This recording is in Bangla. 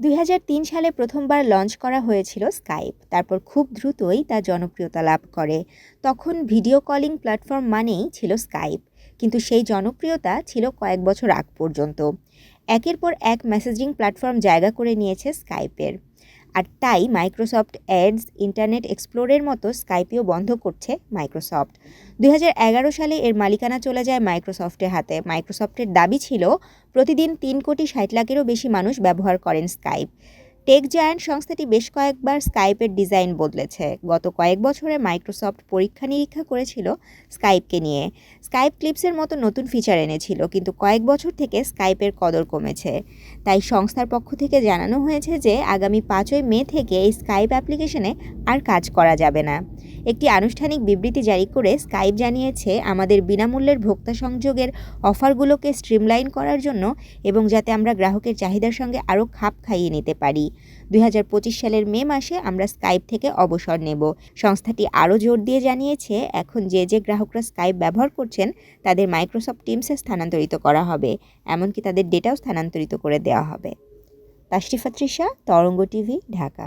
২০০৩ সালে প্রথমবার লঞ্চ করা হয়েছিল স্কাইপ। তারপর খুব দ্রুতই তা জনপ্রিয়তা লাভ করে। তখন ভিডিও কলিং প্ল্যাটফর্ম মানেই ছিল স্কাইপ, কিন্তু সেই জনপ্রিয়তা ছিল কয়েক বছর আগ পর্যন্ত। একের পর এক মেসেজিং প্ল্যাটফর্ম জায়গা করে নিয়েছে স্কাইপের। আর তাই মাইক্রোসফট এডস, ইন্টারনেট এক্সপ্লোরের মতো স্কাইপেও বন্ধ করছে মাইক্রোসফট। ২০১১ সালে এর মালিকানা চলে যায় মাইক্রোসফটের হাতে। মাইক্রোসফটের দাবি ছিল প্রতিদিন ৩,৬০,০০,০০০-এরও বেশি মানুষ ব্যবহার করেন স্কাইপ। টেক জায়ান্ট সংস্থাটি বেশ কয়েকবার স্কাইপের ডিজাইন বদলেছে। গত কয়েক বছরে মাইক্রোসফট পরীক্ষা নিরীক্ষা করেছিল স্কাইপকে নিয়ে। স্কাইপ ক্লিপসের মতো নতুন ফিচার এনেছিল, কিন্তু কয়েক বছর থেকে স্কাইপের কদর কমেছে। তাই সংস্থার পক্ষ থেকে জানানো হয়েছে যে আগামী ৫ই মে থেকে এই স্কাইপ অ্যাপ্লিকেশনে আর কাজ করা যাবে না। একটি আনুষ্ঠানিক বিবৃতি জারি করে স্কাইপ জানিয়েছে, আমাদের বিনামূল্যের ভোক্তা সংযোগের অফারগুলোকে স্ট্রিমলাইন করার জন্য এবং যাতে আমরা গ্রাহকের চাহিদার সঙ্গে আরও খাপ খাইয়ে নিতে পারি। ২০২৫ সালের মে মাসে আমরা স্কাইপ থেকে অবসর নেব। সংস্থাটি আরও জোর দিয়ে জানিয়েছে, এখন যে গ্রাহকরা স্কাইপ ব্যবহার করছেন তাদের মাইক্রোসফট টিমসে স্থানান্তরিত করা হবে, এমনকি তাদের ডেটাও স্থানান্তরিত করে দেওয়া হবে। তাশরিফা তৃষা, তরঙ্গ টিভি, ঢাকা।